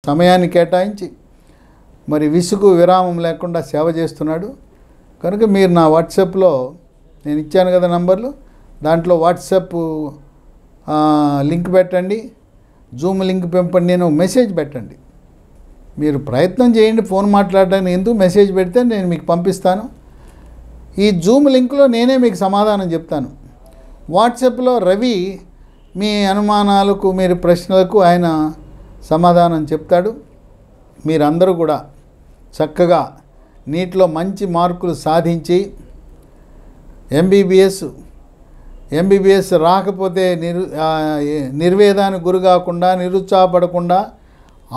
సమయాన్ని కేటాయించి మరి విసుగు విరామం లేకుండా సేవ చేస్తున్నాడు. కనుక మీరు నా వాట్సాప్లో నేను ఇచ్చాను కదా నంబర్లు, దాంట్లో వాట్సాప్ లింక్ పెట్టండి, జూమ్ లింక్ పంపండి, నేను మెసేజ్ పెట్టండి. మీరు ప్రయత్నం చేయండి ఫోన్ మాట్లాడడానికి, ఎందుకు మెసేజ్ పెడితే నేను మీకు పంపిస్తాను. ఈ జూమ్ లింక్లో నేనే మీకు సమాధానం చెప్తాను. వాట్సాప్లో రవి మీ అనుమానాలకు మీరు ప్రశ్నలకు ఆయన సమాధానం చెప్తాడు. మీరందరూ కూడా చక్కగా నీటిలో మంచి మార్కులు సాధించి ఎంబీబీఎస్ రాకపోతే నిర్వేదానికి గురి కాకుండా నిరుత్సాహపడకుండా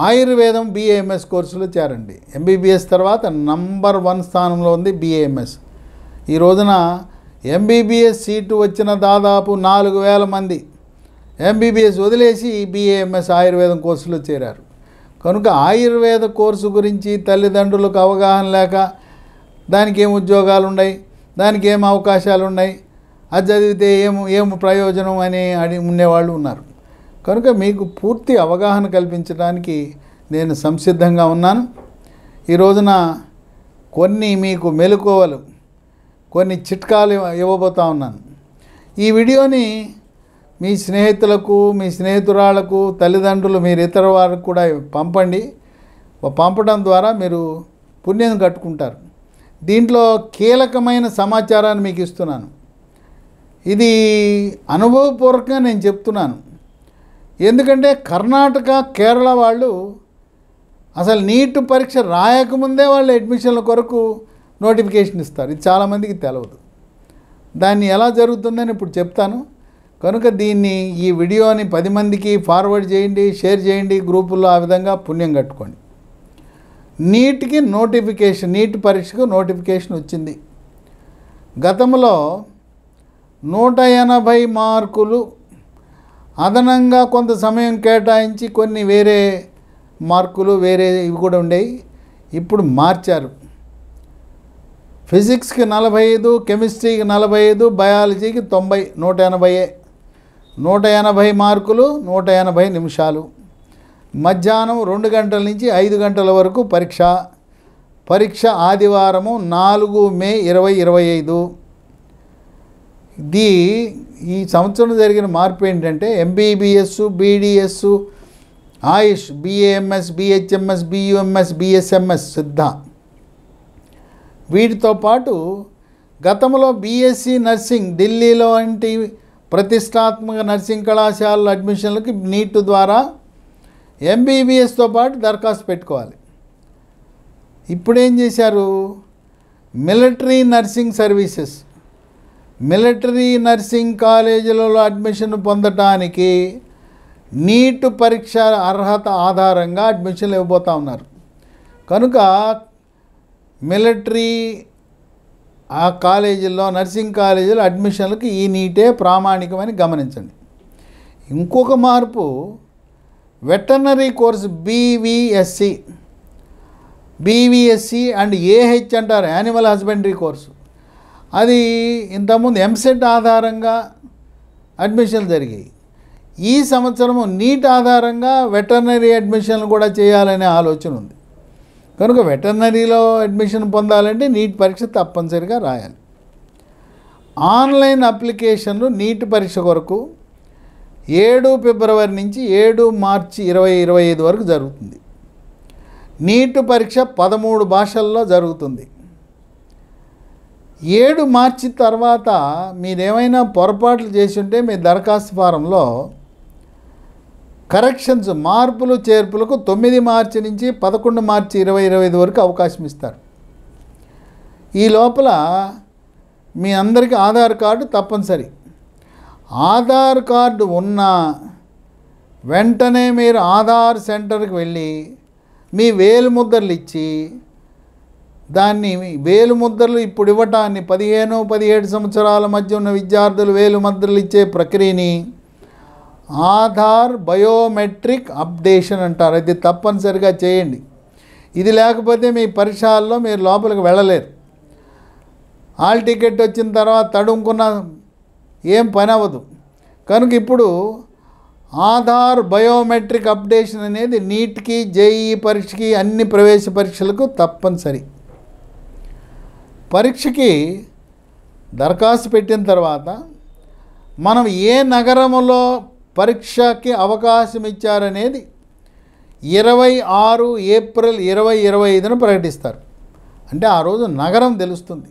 ఆయుర్వేదం BAMS కోర్సులో చేరండి. ఎంబీబీఎస్ తర్వాత నంబర్ 1 స్థానంలో ఉంది BAMS. ఈ రోజున ఎంబీబీఎస్ సీటు వచ్చిన దాదాపు 4000 మంది ఎంబీబీఎస్ వదిలేసి BAMS ఆయుర్వేదం కోర్సులో చేరారు. కనుక ఆయుర్వేద కోర్సు గురించి తల్లిదండ్రులకు అవగాహన లేక దానికి ఏం ఉద్యోగాలు ఉన్నాయి, దానికి ఏం అవకాశాలు ఉన్నాయి, అది చదివితే ఏం ప్రయోజనం అని ఉండేవాళ్ళు ఉన్నారు. కనుక మీకు పూర్తి అవగాహన కల్పించడానికి నేను సంసిద్ధంగా ఉన్నాను. ఈ రోజున కొన్ని మీకు మెలకువలు, కొన్ని చిట్కాలు ఇవ్వబోతా ఉన్నాను. ఈ వీడియోని మీ స్నేహితులకు, మీ స్నేహితురాళ్లకు, తల్లిదండ్రులు, మీరు ఇతర వారికి కూడా పంపండి. పంపడం ద్వారా మీరు పుణ్యం కట్టుకుంటారు. దీంట్లో కీలకమైన సమాచారాన్ని మీకు ఇస్తున్నాను. ఇది అనుభవపూర్వకంగా నేను చెప్తున్నాను. ఎందుకంటే కర్ణాటక, కేరళ వాళ్ళు అసలు నీట్ పరీక్ష రాయకముందే వాళ్ళు అడ్మిషన్ల కొరకు నోటిఫికేషన్ ఇస్తారు. ఇది చాలామందికి తెలియదు. దాన్ని ఎలా జరుగుతుందని ఇప్పుడు చెప్తాను. కనుక ఈ వీడియోని 10 మందికి ఫార్వర్డ్ చేయండి, షేర్ చేయండి గ్రూపుల్లో. ఆ విధంగా పుణ్యం కట్టుకోండి. నీట్ పరీక్షకు నోటిఫికేషన్ వచ్చింది. గతంలో 180 మార్కులు అదనంగా కొంత సమయం కేటాయించి కొన్ని వేరే మార్కులు ఇవి కూడా ఉండేవి. ఇప్పుడు మార్చారు. ఫిజిక్స్కి 45, కెమిస్ట్రీకి 45, బయాలజీకి 90, 180 మార్కులు, 180 నిమిషాలు. మధ్యాహ్నం 2 గంటల నుంచి 5 గంటల వరకు పరీక్ష ఆదివారము 4 మే 2025. ఈ సంవత్సరం జరిగిన మార్పు ఏంటంటే ఎంబీబీఎస్, BDS, ఆయుష్, BAMS, BHMS, BUMS, BSMS, సిద్ధ, వీటితో పాటు గతంలో BSc నర్సింగ్ ఢిల్లీలో వంటి ప్రతిష్టాత్మక నర్సింగ్ కళాశాలల అడ్మిషన్లకి నీట్ ద్వారా ఎంబీబీఎస్తో పాటు దరఖాస్తు పెట్టుకోవాలి. ఇప్పుడేం చేశారు, మిలిటరీ నర్సింగ్ కాలేజీలలో అడ్మిషన్ పొందటానికి నీట్ పరీక్ష అర్హత ఆధారంగా అడ్మిషన్లు ఇవ్వబోతూ ఉన్నారు. కనుక మిలిటరీ ఆ కాలేజీల్లో, నర్సింగ్ కాలేజీలో అడ్మిషన్లకు ఈ నీటే ప్రామాణికమని గమనించండి. ఇంకొక మార్పు, veterinary course BVSC and AH అంటారు, యానిమల్ హస్బెండరీ కోర్సు. అది ఇంతకుముందు ఎంసెట్ ఆధారంగా అడ్మిషన్లు జరిగాయి. ఈ సంవత్సరము నీట్ ఆధారంగా వెటర్నరీ అడ్మిషన్లు కూడా చేయాలనే ఆలోచన ఉంది. కనుక వెటర్నరీలో అడ్మిషన్ పొందాలంటే నీట్ పరీక్ష తప్పనిసరిగా రాయాలి. ఆన్లైన్ అప్లికేషన్లు నీట్ పరీక్ష కొరకు 7 ఫిబ్రవరి నుంచి 7 మార్చి 2025 వరకు జరుగుతుంది. నీట్ పరీక్ష 13 భాషల్లో జరుగుతుంది. 7 మార్చి తర్వాత మీరేమైనా పొరపాట్లు చేసి ఉంటే మీ దరఖాస్తు ఫారంలో కరెక్షన్స్, మార్పులు చేర్పులకు 9 మార్చి నుంచి 11 మార్చి 2025 వరకు అవకాశం ఇస్తారు. ఈ లోపల మీ అందరికీ ఆధార్ కార్డు తప్పనిసరి. ఆధార్ కార్డు ఉన్న వెంటనే మీరు ఆధార్ సెంటర్కి వెళ్ళి మీ వేలిముద్రలు ఇచ్చి, దాన్ని వేలిముద్రలు ఇప్పుడు ఇవ్వటాన్ని 15-17 సంవత్సరాల మధ్య ఉన్న విద్యార్థులు వేలిముద్రలు ఇచ్చే ప్రక్రియని ఆధార్ బయోమెట్రిక్ అప్డేషన్ అంటారు. అది తప్పనిసరిగా చేయండి. ఇది లేకపోతే మీ పరీక్షల్లో మీరు లోపలికి వెళ్ళలేరు. హాల్ టికెట్ వచ్చిన తర్వాత తడుముకున్న ఏం పని అవ్వదు. కనుక ఇప్పుడు ఆధార్ బయోమెట్రిక్ అప్డేషన్ అనేది నీట్కి, జేఈఈ పరీక్షకి, అన్ని ప్రవేశ పరీక్షలకు తప్పనిసరి. పరీక్షకి దరఖాస్తు పెట్టిన తర్వాత మనం ఏ నగరంలో పరీక్షకి అవకాశం ఇచ్చారనేది 26 ఏప్రిల్ 2025 ప్రకటిస్తారు. అంటే ఆ రోజు నగరం తెలుస్తుంది.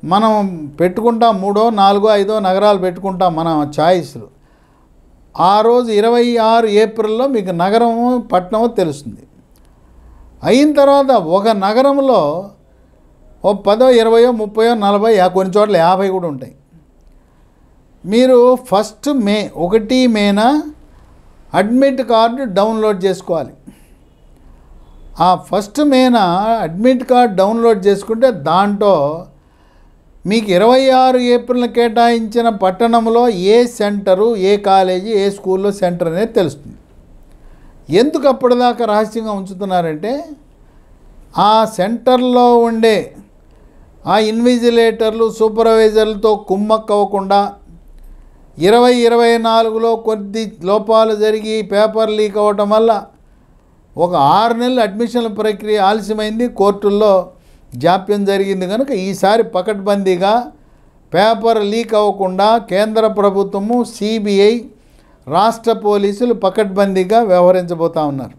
మనం పెట్టుకుంటాం 3, 4, 5 నగరాలు పెట్టుకుంటాం మన ఛాయిస్లు. ఆ రోజు 26 ఏప్రిల్లో మీకు నగరము, పట్టణము తెలుస్తుంది. అయిన తర్వాత ఒక నగరంలో ఓ 10, 20, 30, 40, కొన్ని చోట్ల 50 కూడా ఉంటాయి. మీరు 1 మేన అడ్మిట్ కార్డు డౌన్లోడ్ చేసుకోవాలి. ఆ 1 మేన అడ్మిట్ కార్డు డౌన్లోడ్ చేసుకుంటే దాంట్లో మీకు 26 ఏప్రిల్ కేటాయించిన పట్టణంలో ఏ సెంటరు, ఏ కాలేజీ, ఏ స్కూల్లో సెంటర్ అనేది తెలుస్తుంది. ఎందుకు అప్పటిదాకా రహస్యంగా ఉంచుతున్నారంటే ఆ సెంటర్లో ఉండే ఆ ఇన్విజిలేటర్లు, సూపర్వైజర్లతో కుమ్మక్కవ్వకుండా 2024లో కొద్ది లోపాలు జరిగి పేపర్ లీక్ అవ్వటం వల్ల ఒక 6 నెలలు అడ్మిషన్ల ప్రక్రియ ఆలస్యమైంది, కోర్టుల్లో జాప్యం జరిగింది. కనుక ఈసారి పకడ్బందీగా పేపర్ లీక్ అవ్వకుండా కేంద్ర ప్రభుత్వము, సిబిఐ, రాష్ట్ర పోలీసులు పకడ్బందీగా వ్యవహరించబోతూ ఉన్నారు.